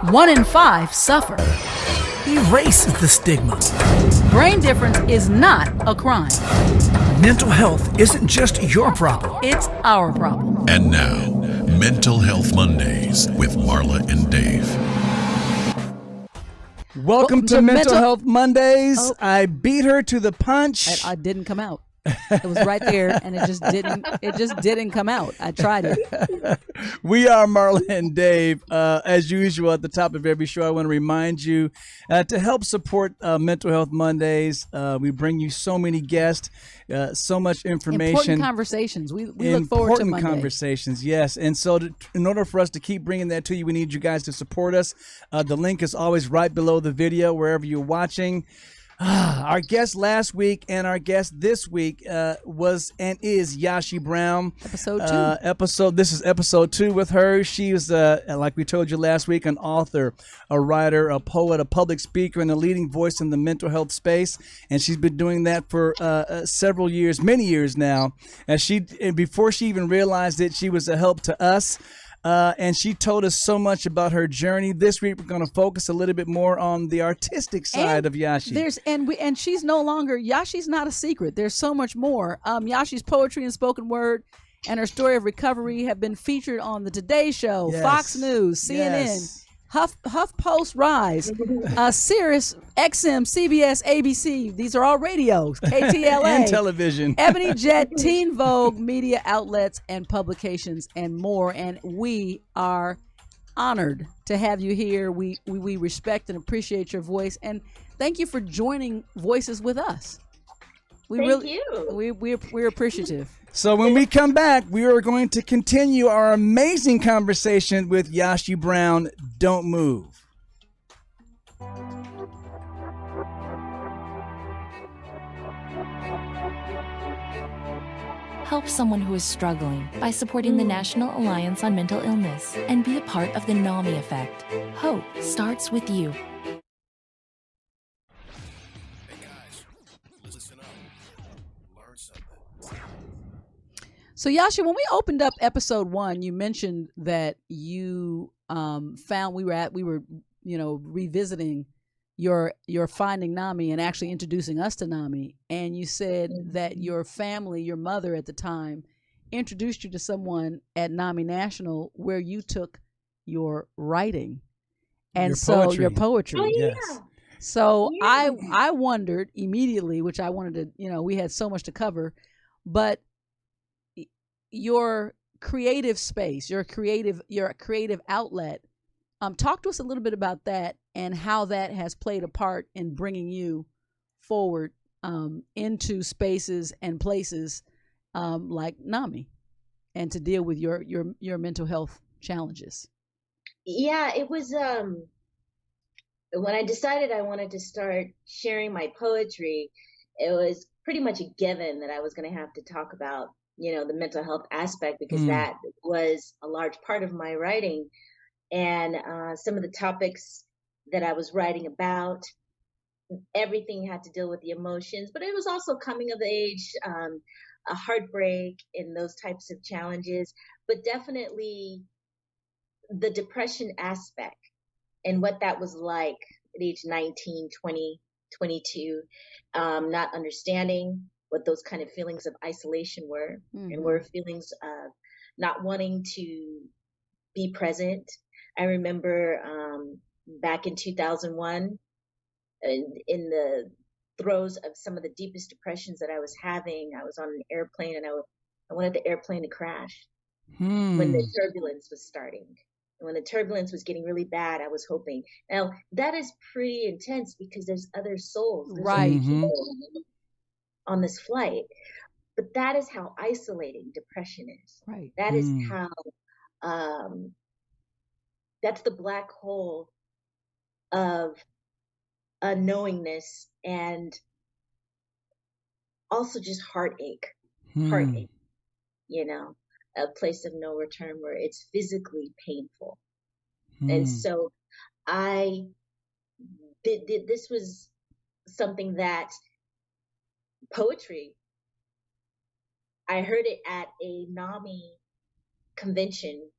One in five suffer. Erase the stigma. Brain difference is not a crime. Mental health isn't just your problem. It's our problem. And now, Mental Health Mondays with Marla and Dave. Welcome to Mental Health Mondays. Oh. I beat her to the punch. I didn't come out. It was right there, and it just didn't come out. I tried it. We are Marla and Dave. As usual, at the top of every show, I want to remind you to help support Mental Health Mondays. We bring you so many guests, so much information. Important conversations. We look forward to Important Monday. Conversations, yes. And so in order for us to keep bringing that to you, we need you guys to support us. The link is always right below the video, wherever you're watching. Our guest last week and our guest this week was and is Yashi Brown. Episode 2. This is episode 2 with her. She is, like we told you last week, an author, a writer, a poet, a public speaker, and a leading voice in the mental health space. And she's been doing that for several years, many years now. And before she even realized it, she was a help to us. And she told us so much about her journey. This week, we're going to focus a little bit more on the artistic side of Yashi. And she's no longer, Yashi's not a secret. There's so much more. Yashi's poetry and spoken word and her story of recovery have been featured on the Today Show, Yes. Fox News, CNN, Yes. HuffPost Rise, Sirius, XM, CBS, ABC. These are all radios, KTLA. And television. Ebony Jet, Teen Vogue, media outlets and publications and more. And we are honored to have you here. We respect and appreciate your voice. And thank you for joining Voices with us. Thank you. We're appreciative. So when we come back, we are going to continue our amazing conversation with Yashi Brown. Don't move. Help someone who is struggling by supporting the National Alliance on Mental Illness and be a part of the NAMI effect. Hope starts with you. So Yashi, when we opened up episode 1, you mentioned that you found we were revisiting your finding NAMI and actually introducing us to NAMI, and you said that your family, your mother at the time, introduced you to someone at NAMI National where you took your writing and your poetry. Oh, yeah. Yes. So Yeah. I wondered immediately, which I wanted to, we had so much to cover, but your creative space, your creative outlet. Talk to us a little bit about that and how that has played a part in bringing you forward into spaces and places like NAMI, and to deal with your mental health challenges. Yeah, it was when I decided I wanted to start sharing my poetry, it was pretty much a given that I was going to have to talk about, the mental health aspect, because that was a large part of my writing. And some of the topics that I was writing about, everything had to deal with the emotions, but it was also coming of age, a heartbreak, and those types of challenges, but definitely the depression aspect and what that was like at age 19, 20, 22, not understanding what those kind of feelings of isolation were, and were feelings of not wanting to be present. I remember back in 2001, in the throes of some of the deepest depressions that I was having, I was on an airplane and I wanted the airplane to crash when the turbulence was starting. And when the turbulence was getting really bad, I was hoping. Now, that is pretty intense because there's other souls, there's other people on this flight. But that is how isolating depression is. Right. That is how, that's the black hole of unknowingness and also just heartache, a place of no return where it's physically painful. And so this was something that poetry, I heard it at a NAMI convention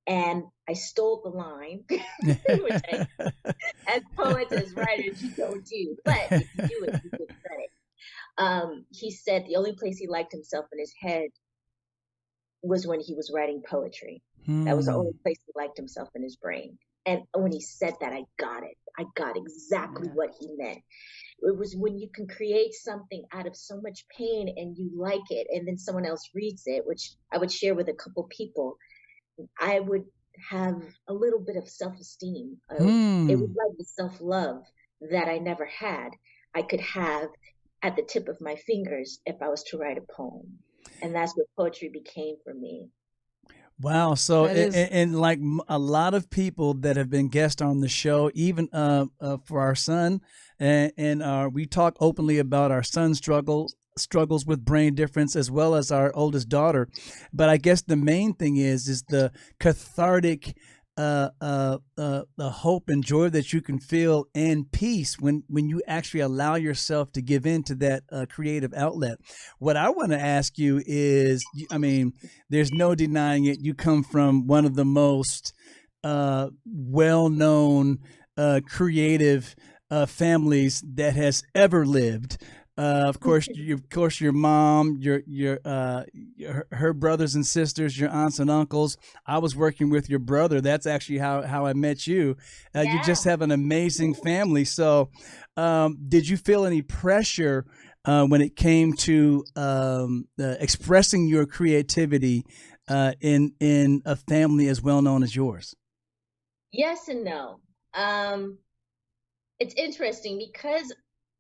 And I stole the line, which as poets, as writers, you don't do. But if you do it, you get credit. He said the only place he liked himself in his head was when he was writing poetry. That was the only place he liked himself in his brain. And when he said that, I got it. I got exactly what he meant. It was when you can create something out of so much pain and you like it, and then someone else reads it, which I would share with a couple people, I would have a little bit of self-esteem. It was like the self-love that I never had. I could have at the tip of my fingers if I was to write a poem. And that's what poetry became for me. Wow. So, and like a lot of people that have been guests on the show, even for our son, and we talk openly about our son's struggles with brain difference, as well as our oldest daughter. But I guess the main thing is the cathartic the hope and joy that you can feel and peace when you actually allow yourself to give in to that creative outlet. What I want to ask you is, I mean, there's no denying it. You come from one of the most well-known creative families that has ever lived. Of course, your mom, her brothers and sisters, your aunts and uncles. I was working with your brother. That's actually how I met you. You just have an amazing family. So, did you feel any pressure when it came to expressing your creativity in a family as well known as yours? Yes and no. It's interesting because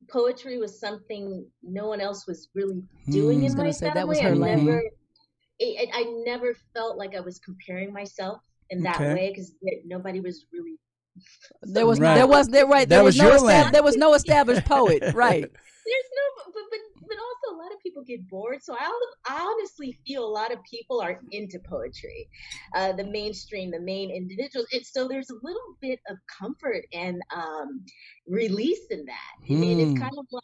poetry was something no one else was really doing in my family. That was her lane. I never felt like I was comparing myself in that way because nobody was really. There was no established poet, right? There's no, but also a lot of people get bored. So I honestly feel a lot of people are into poetry, the mainstream, the main individuals. And so there's a little bit of comfort and release in that. And it's kind of like,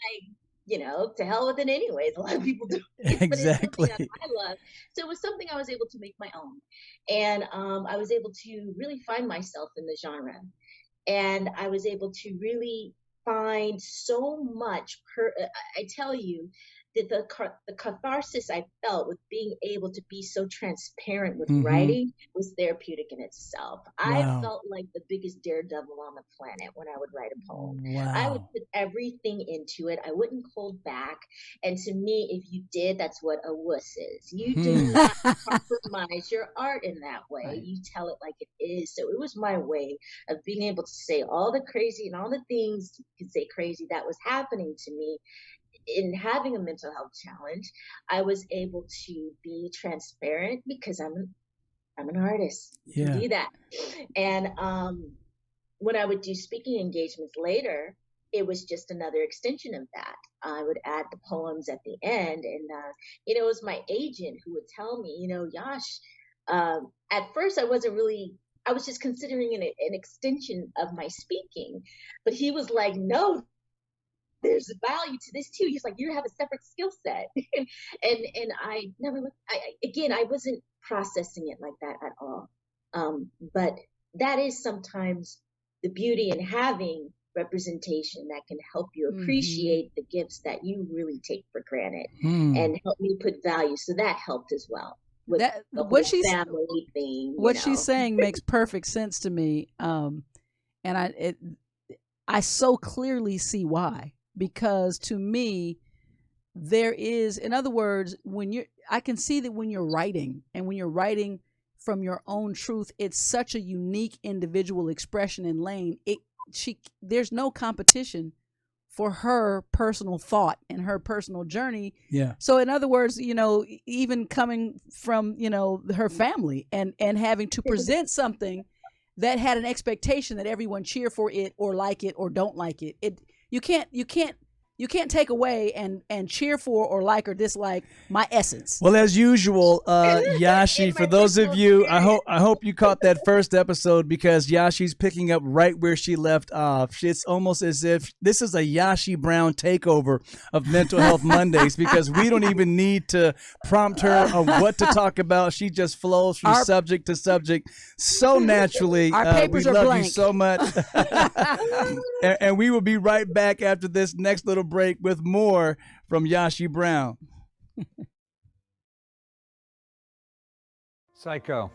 to hell with it anyways. A lot of people do it, exactly. But it's something that I love. So it was something I was able to make my own. And I was able to really find myself in the genre. And I was able to really find so much. I tell you, that the catharsis I felt with being able to be so transparent with writing was therapeutic in itself. Wow. I felt like the biggest daredevil on the planet when I would write a poem. Wow. I would put everything into it. I wouldn't hold back. And to me, if you did, that's what a wuss is. You do not compromise your art in that way. Right. You tell it like it is. So it was my way of being able to say all the crazy and all the things you could say crazy that was happening to me. In having a mental health challenge, I was able to be transparent because I'm an artist. You can do that. And when I would do speaking engagements later, it was just another extension of that. I would add the poems at the end, and it was my agent who would tell me, Yash. At first, I was just considering an extension of my speaking, but he was like, no. There's value to this too. He's like, you have a separate skill set. and I never looked, I wasn't processing it like that at all. But that is sometimes the beauty in having representation that can help you appreciate the gifts that you really take for granted and help me put value. So that helped as well. With what she's saying makes perfect sense to me. And I so clearly see why. Because to me, there is, in other words, I can see that when you're writing and when you're writing from your own truth, it's such a unique individual expression and lane. There's no competition for her personal thought and her personal journey. Yeah. So in other words, even coming from, her family and having to present something that had an expectation that everyone cheer for it or like it or don't like it. You can't you can't take away and cheer for or like or dislike my essence. Well, as usual, Yashi, for those of you, I hope you caught that first episode, because Yashi's picking up right where she left off. It's almost as if this is a Yashi Brown takeover of Mental Health Mondays, because we don't even need to prompt her on what to talk about. She just flows from subject to subject so naturally. Our papers we are love blank. you so much. And we will be right back after this next little break with more from Yashi Brown. Psycho,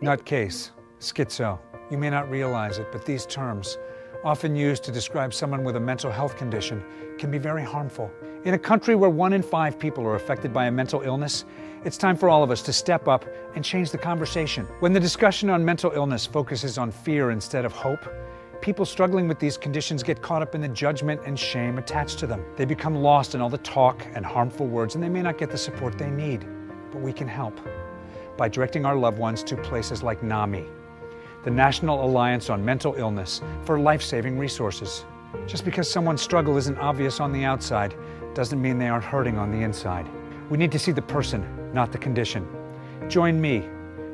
nutcase, schizo. You may not realize it, but these terms, often used to describe someone with a mental health condition, can be very harmful. In a country where 1 in 5 people are affected by a mental illness, it's time for all of us to step up and change the conversation. When the discussion on mental illness focuses on fear instead of hope, people struggling with these conditions get caught up in the judgment and shame attached to them. They become lost in all the talk and harmful words, and they may not get the support they need. But we can help by directing our loved ones to places like NAMI, the National Alliance on Mental Illness, for life-saving resources. Just because someone's struggle isn't obvious on the outside doesn't mean they aren't hurting on the inside. We need to see the person, not the condition. Join me.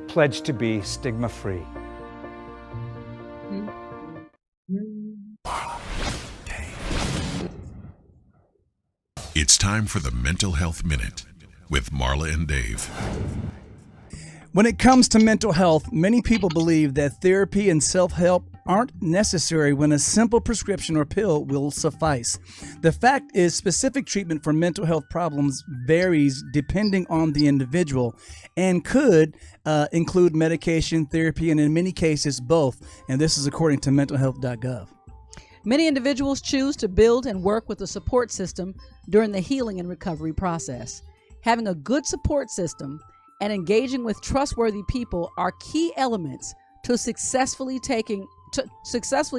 Pledge to be stigma-free. It's time for the Mental Health Minute with Marla and Dave. When it comes to mental health, many people believe that therapy and self-help aren't necessary when a simple prescription or pill will suffice. The fact is, specific treatment for mental health problems varies depending on the individual and could include medication, therapy, and in many cases both. And this is according to mentalhealth.gov. Many individuals choose to build and work with a support system during the healing and recovery process. Having a good support system and engaging with trustworthy people are key elements to successfully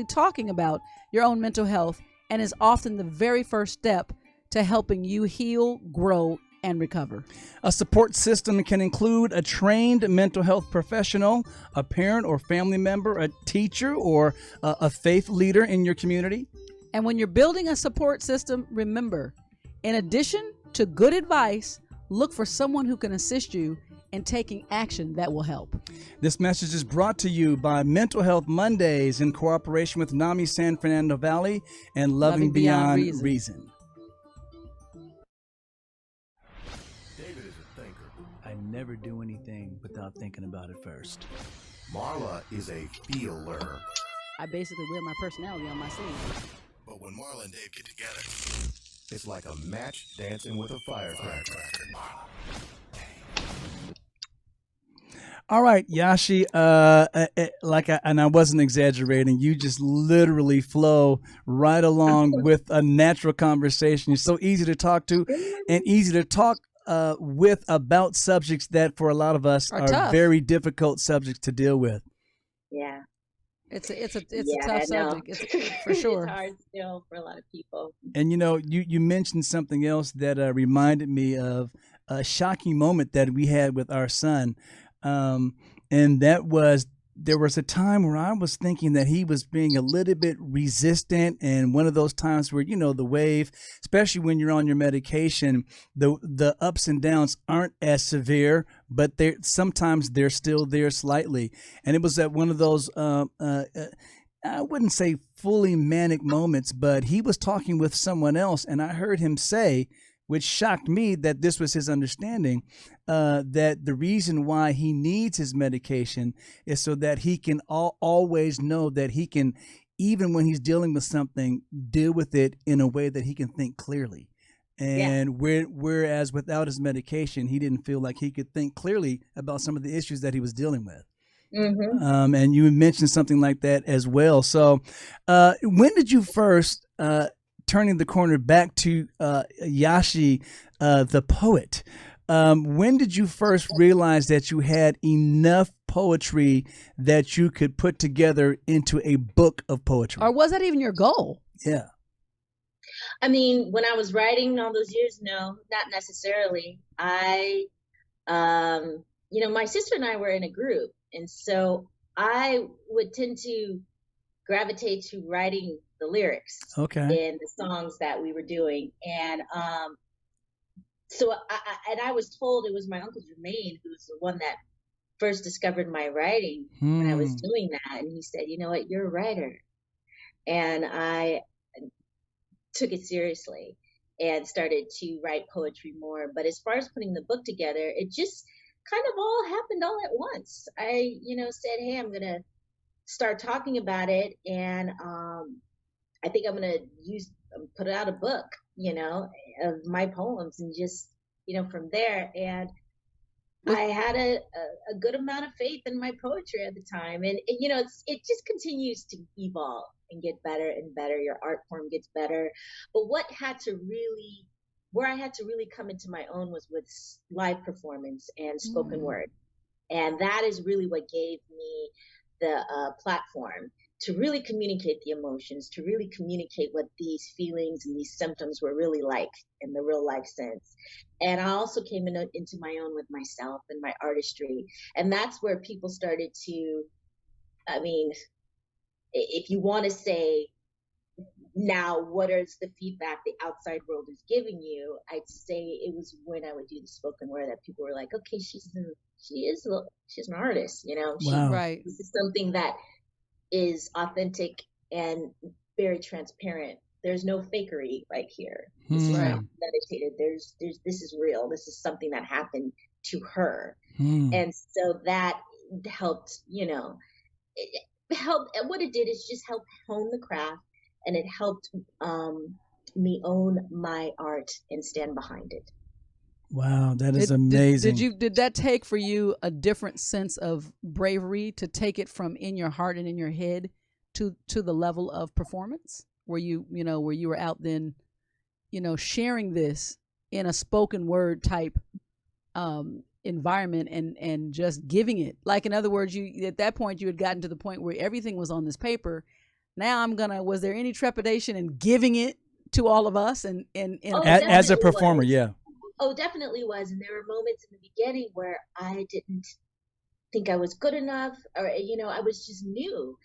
talking about your own mental health, and is often the very first step to helping you heal, grow, and recover. A support system can include a trained mental health professional, a parent or family member, a teacher, or a faith leader in your community. And when you're building a support system, remember, in addition to good advice, look for someone who can assist you in taking action that will help. This message is brought to you by Mental Health Mondays in cooperation with NAMI San Fernando Valley and Loving Beyond Reason. David is a thinker. I never do anything without thinking about it first. Marla is a feeler. I basically wear my personality on my sleeve. But when Marla and Dave get together, It's like a match dancing with a firecracker. All right, Yashi, and I wasn't exaggerating. You just literally flow right along with a natural conversation. You're so easy to talk to and easy to talk with about subjects that for a lot of us are very difficult subjects to deal with. Yeah. It's a tough subject. It's, for sure. It's hard still for a lot of people. And you mentioned something else that reminded me of a shocking moment that we had with our son. And that was, there was a time where I was thinking that he was being a little bit resistant, and one of those times where, the wave, especially when you're on your medication, the ups and downs aren't as severe, but sometimes they're still there slightly. And it was at one of those, I wouldn't say fully manic moments, but he was talking with someone else, and I heard him say, which shocked me, that this was his understanding, that the reason why he needs his medication is so that he can always know that he can, even when he's dealing with something, deal with it in a way that he can think clearly. And whereas without his medication, he didn't feel like he could think clearly about some of the issues that he was dealing with. Mm-hmm. And you mentioned something like that as well. So when did you first turning the corner back to Yashi, the poet, when did you first realize that you had enough poetry that you could put together into a book of poetry? Or was that even your goal? Yeah. I mean, when I was writing all those years, no, not necessarily. My sister and I were in a group, and so I would tend to gravitate to writing the lyrics Okay. in the songs that we were doing. And so I was told it was my Uncle Jermaine who's the one that first discovered my writing when I was doing that. And he said, you know what, you're a writer. And I took it seriously and started to write poetry more. But as far as putting the book together, it just kind of all happened all at once. I, said, hey, I'm going to start talking about it. And I think I'm going to put out a book, of my poems, and just, from there. And I had a good amount of faith in my poetry at the time. And it just continues to evolve and get better and better. Your art form gets better. But where I had to really come into my own was with live performance and spoken word. And that is really what gave me the platform to really communicate the emotions, to really communicate what these feelings and these symptoms were really like in the real life sense. And I also came into my own with myself and my artistry. And that's where people started to, if you want to say now, what is the feedback the outside world is giving you? I'd say it was when I would do the spoken word that people were like, okay, she's an artist, Wow. Right. This is something that is authentic and very transparent. There's no fakery right here. This is not meditated. This is real. This is something that happened to her. And so that helped, it helped. And what it did is just help hone the craft, and it helped me own my art and stand behind it. Wow, that is amazing. Did that take for you a different sense of bravery to take it from in your heart and in your head to the level of performance, where you were out then, sharing this in a spoken word type environment and just giving it? Like, in other words, you at that point you had gotten to the point where everything was on this paper. Now was there any trepidation in giving it to all of us and as a performer? Yeah. Oh, definitely was. And there were moments in the beginning where I didn't think I was good enough, or, I was just new.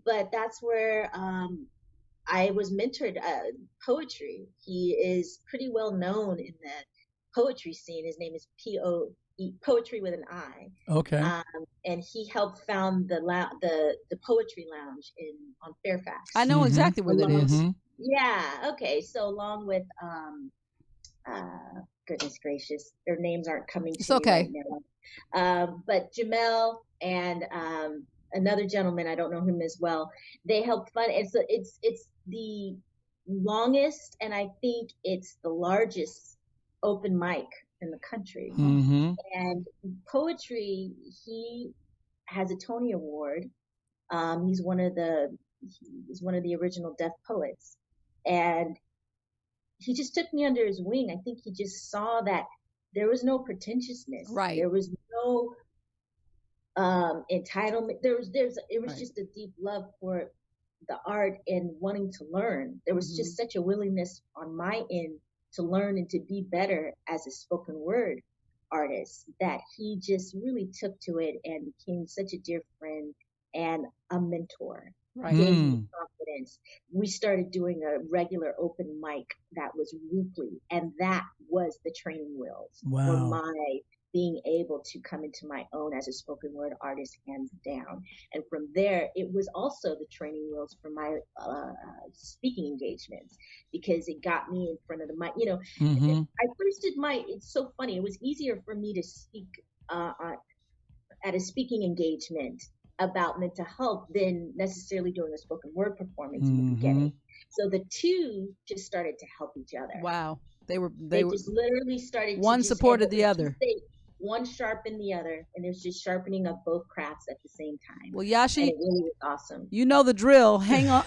But that's where I was mentored. Poetry. He is pretty well known in the poetry scene. His name is Poetry with an I. Okay. And he helped found the Poetry Lounge on Fairfax. I know exactly where that is. Yeah. Okay. So along with goodness gracious, their names aren't coming to me right now. But Jamel and another gentleman, I don't know him as well, they helped fund it. So it's the longest, and I think it's the largest open mic in the country. And poetry, he has a Tony Award. He's one of the original deaf poets, and he just took me under his wing. I think he just saw that there was no pretentiousness. Right. There was no entitlement. It was just a deep love for the art and wanting to learn. There was just such a willingness on my end to learn and to be better as a spoken word artist that he just really took to it and became such a dear friend and a mentor. Right. Gave me confidence. We started doing a regular open mic that was weekly, and that was the training wheels for my being able to come into my own as a spoken word artist, hands down. And from there, it was also the training wheels for my speaking engagements, because it got me in front of the mic. I first did it's so funny. It was easier for me to speak at a speaking engagement about mental health than necessarily doing a spoken word performance in the beginning. So the two just started to help each other. Wow. They just literally started one to supported the other. One sharpened the other, and there's just sharpening of both crafts at the same time. Well, Yashi, and it really was awesome. You know the drill. Hang on.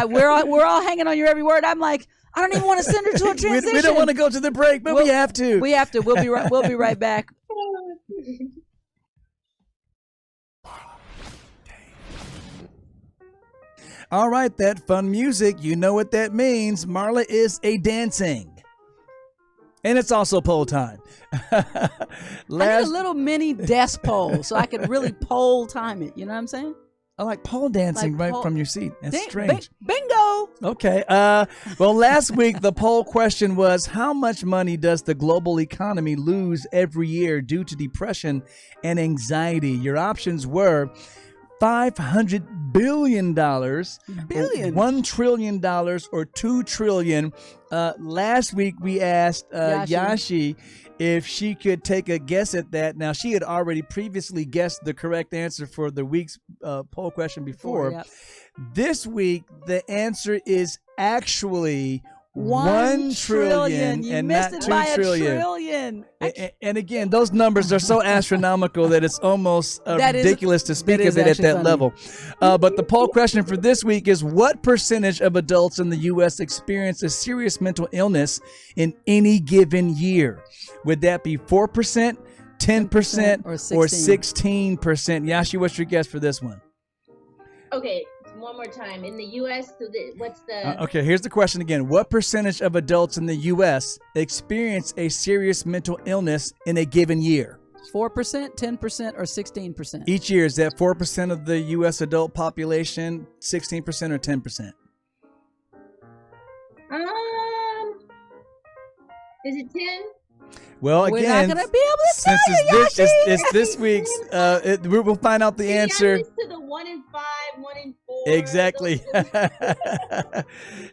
We're all hanging on your every word. I'm like, I don't even want to send her to a transition. We don't want to go to the break, but we have to. We have to. We'll be right back. All right, that fun music, you know what that means. Marla is a dancing. And it's also poll time. I need a little mini desk poll so I can really poll time it. You know what I'm saying? I like pole dancing Like right from your seat. That's Ding- strange. Bingo. Okay. Well, last week the poll question was, how much money does the global economy lose every year due to depression and anxiety? Your options were $500 billion, $1 trillion, or $2 trillion. Last week we asked Yashi if she could take a guess at that. Now, she had already previously guessed the correct answer for the week's poll question before. Yep. This week, the answer is actually 1 trillion. You and missed not it 2 by trillion. a trillion. And again, those numbers are so astronomical that it's almost ridiculous to speak of it at that level. But the poll question for this week is, what percentage of adults in the U.S. experience a serious mental illness in any given year? Would that be 4%, 10%, or 16%? Yashi, what's your guess for this one? Okay, one more time. In the U.S., what's the... Okay, here's the question again. What percentage of adults in the U.S. experience a serious mental illness in a given year? 4%, 10%, or 16%? Each year, is that 4% of the U.S. adult population, 16%, or 10%? Is it 10? Well, we're again, not going to be able to tell since you, Yashi. it's this week's, we'll find out the answer. I'm used to the 1 in 5, 1 in 4. Exactly.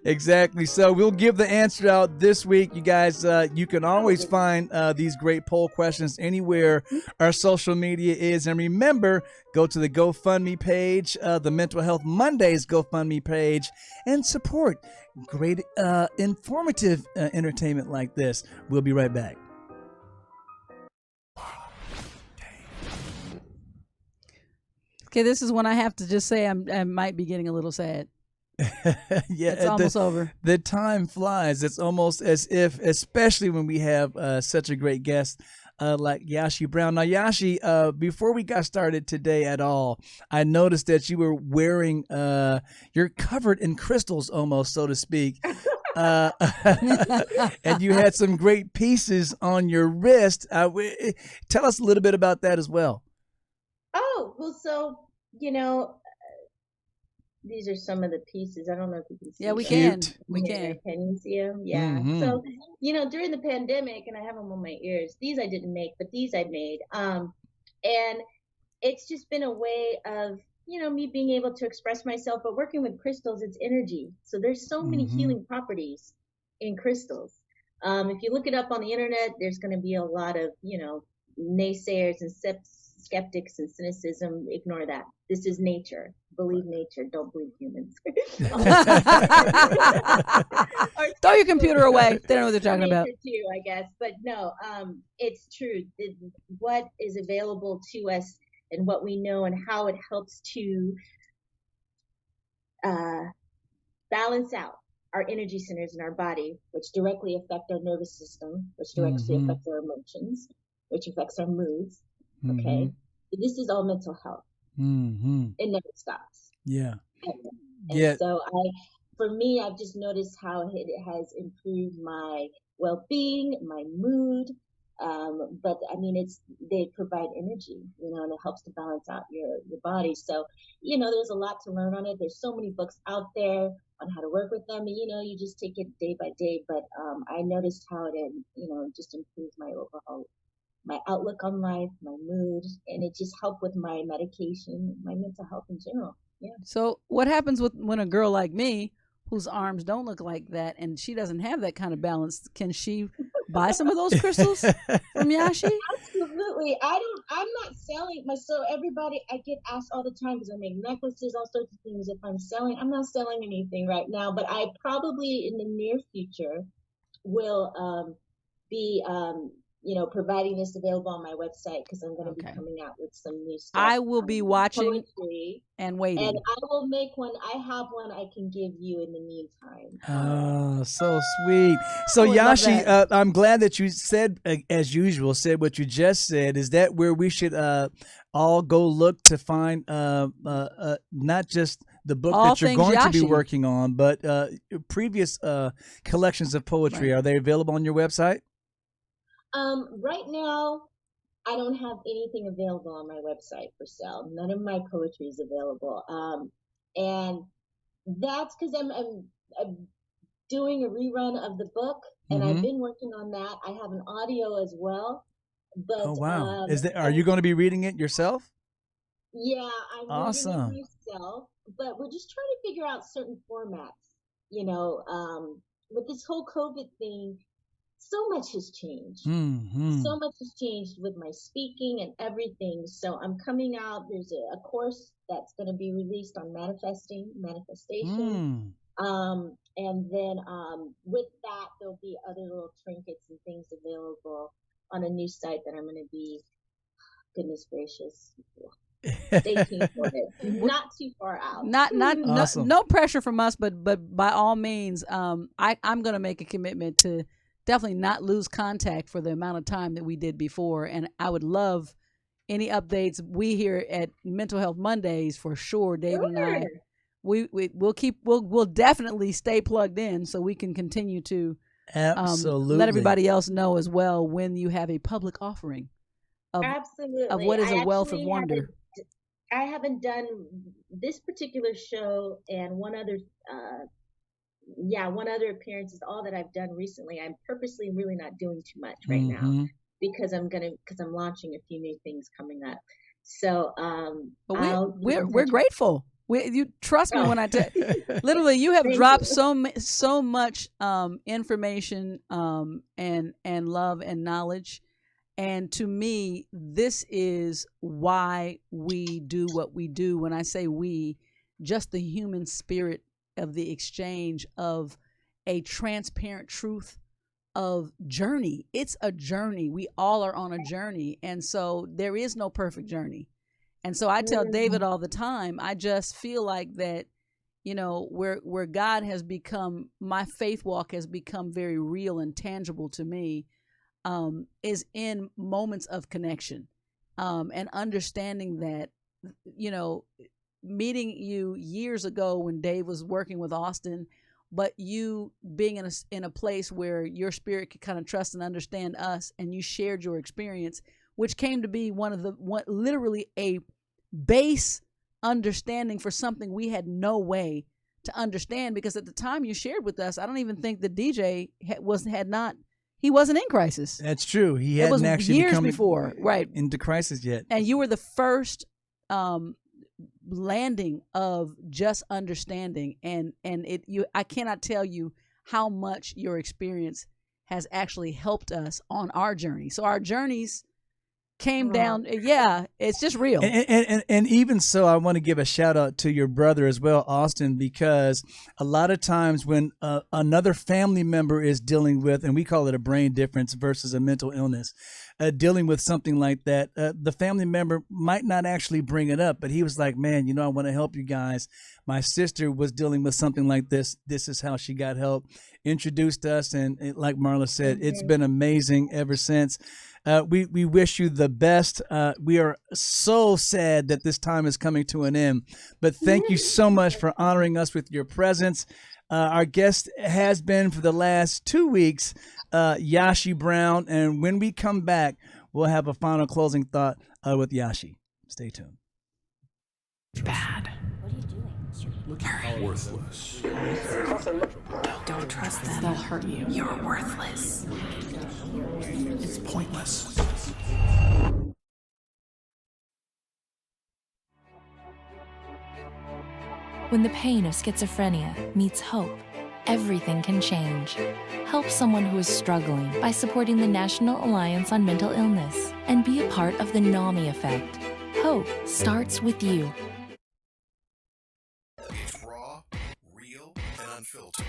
Exactly. So we'll give the answer out this week. You guys, you can always find these great poll questions anywhere our social media is. And remember, go to the GoFundMe page, the Mental Health Mondays GoFundMe page, and support great, informative entertainment like this. We'll be right back. Okay, this is when I have to just say I might be getting a little sad. Yeah, it's almost over. The time flies. It's almost as if, especially when we have such a great guest like Yashi Brown. Now, Yashi, before we got started today at all, I noticed that you were wearing, you're covered in crystals almost, so to speak. And you had some great pieces on your wrist. Tell us a little bit about that as well. Oh, well, so, these are some of the pieces. I don't know if you can see. Yeah, we them. can. We can. Can you see them? Yeah. Mm-hmm. So, during the pandemic, and I have them on my ears, these I didn't make, but these I made. And it's just been a way of, me being able to express myself, but working with crystals, it's energy. So there's so many healing properties in crystals. If you look it up on the internet, there's going to be a lot of, naysayers and skeptics and cynicism. Ignore that. This is nature. Believe nature. Don't believe humans. Throw your computer away. They don't know what they're talking about. Too, I guess. But no, it's true. What is available to us and what we know and how it helps to balance out our energy centers in our body, which directly affect our nervous system, which directly affects our emotions, which affects our moods. Okay. This is all mental health. It never stops. Yeah. And so for me, I've just noticed how it has improved my well-being, my mood. But I mean, they provide energy, and it helps to balance out your body. So, there's a lot to learn on it. There's so many books out there on how to work with them. And, you just take it day by day. But I noticed how it, just improves my overall, my outlook on life, my mood, and it just helped with my medication, my mental health in general. Yeah. So what happens when a girl like me, whose arms don't look like that, and she doesn't have that kind of balance, can she buy some of those crystals from Yashi? Absolutely. I'm not selling so everybody, I get asked all the time because I make necklaces, all sorts of things. If I'm not selling anything right now, but I probably in the near future will be providing this available on my website because I'm going to be coming out with some new stuff. I will be watching poetry, and waiting. And I will make one. I have one I can give you in the meantime. Oh, so sweet. So Yashi, I'm glad that you said, as usual, said what you just said. Is that where we should all go look to find not just the book all that you're going to be Yashi. working on, but previous collections of poetry? Right. Are they available on your website? Right now, I don't have anything available on my website for sale. None of my poetry is available. And that's because I'm doing a rerun of the book, and I've been working on that. I have an audio as well. But Oh wow! Are you going to be reading it yourself? Yeah, I'm awesome. reading it myself, but we're just trying to figure out certain formats. With this whole COVID thing, so much has changed. So much has changed with my speaking and everything. So I'm coming out. There's a course that's going to be released on manifestation. And then with that, there'll be other little trinkets and things available on a new site that I'm going to be, goodness gracious, stay tuned for it. Not too far out. Awesome. No pressure from us, but by all means, I'm going to make a commitment to definitely not lose contact for the amount of time that we did before. And I would love any updates. We here at Mental Health Mondays for sure, David and I. We'll definitely stay plugged in so we can continue to let everybody else know as well when you have a public offering of what is a wealth of wonder. I haven't done this particular show and one other appearance is all that I've done recently. I'm purposely really not doing too much right now because I'm launching a few new things coming up. So we're grateful. You trust me when I tell. Literally, you have dropped so much information and love and knowledge, and to me, this is why we do what we do. When I say we, just the human spirit of the exchange of a transparent truth of journey. It's a journey. We all are on a journey, and so there is no perfect journey. And so I tell David all the time, I just feel like that, where God has become, my faith walk has become very real and tangible to me, is in moments of connection, and understanding that, meeting you years ago when Dave was working with Austin, but you being in a place where your spirit could kind of trust and understand us, and you shared your experience, which came to be literally a base understanding for something we had no way to understand, because at the time you shared with us, I don't even think the DJ he wasn't in crisis. That's true. He hadn't actually years before, right, into crisis yet. And you were the first landing of just understanding, and I cannot tell you how much your experience has actually helped us on our journey. So our journeys came down. Yeah, it's just real. And even so, I want to give a shout out to your brother as well, Austin, because a lot of times when another family member is dealing with, and we call it a brain difference versus a mental illness, dealing with something like that, the family member might not actually bring it up, but he was like, man, I want to help you guys. My sister was dealing with something like this. This is how she got help. Introduced us, and like Marla said, it's been amazing ever since. We wish you the best. We are so sad that this time is coming to an end, but thank you so much for honoring us with your presence. Our guest has been for the last 2 weeks, Yashi Brown, and when we come back, we'll have a final closing thought with Yashi. Stay tuned. Bad. What are you doing? Worthless. Don't trust them. They'll hurt you. You're worthless. It's pointless. When the pain of schizophrenia meets hope, everything can change. Help someone who is struggling by supporting the National Alliance on Mental Illness and be a part of the NAMI effect. Hope starts with you. It's raw, real, and unfiltered.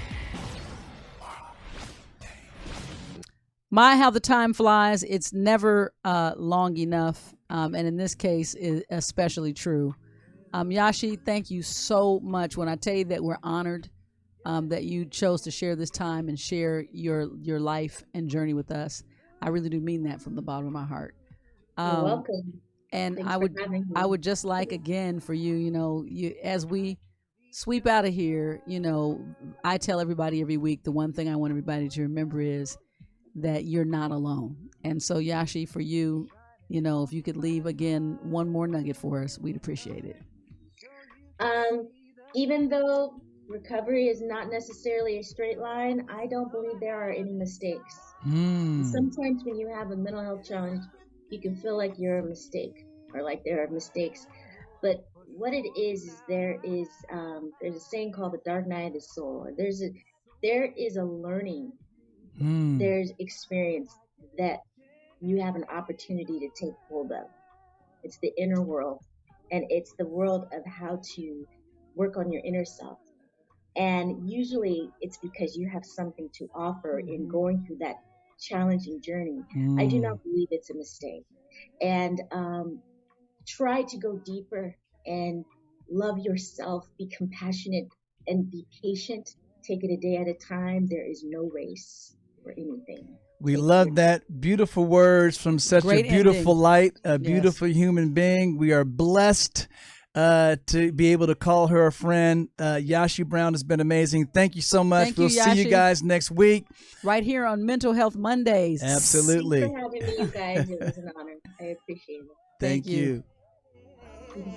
My, how the time flies. It's never long enough, and in this case, is especially true. Yashi, thank you so much. When I tell you that we're honored that you chose to share this time and share your life and journey with us, I really do mean that from the bottom of my heart. You're welcome. And Thanks I would just like, again, for you, as we sweep out of here, I tell everybody every week, the one thing I want everybody to remember is that you're not alone. And so, Yashi, for you, if you could leave again one more nugget for us, we'd appreciate it. Even though recovery is not necessarily a straight line, I don't believe there are any mistakes. Sometimes when you have a mental health challenge, you can feel like you're a mistake or like there are mistakes. But what it is there's a saying called the dark night of the soul. There is a learning, there's experience that you have an opportunity to take hold of. It's the inner world, and it's the world of how to work on your inner self. And usually it's because you have something to offer in going through that challenging journey. I do not believe it's a mistake. And try to go deeper and love yourself, be compassionate, and be patient. Take it a day at a time. There is no race for anything. We love that. Beautiful words from such Great a beautiful ending. light, a beautiful human being. We are blessed to be able to call her a friend. Yashi Brown has been amazing. Thank you so much. Thank you, We'll see you Yashi. guys next week. Right here on Mental Health Mondays. Absolutely. Thanks for having me, you guys. It was an honor. I appreciate it. Thank you. you.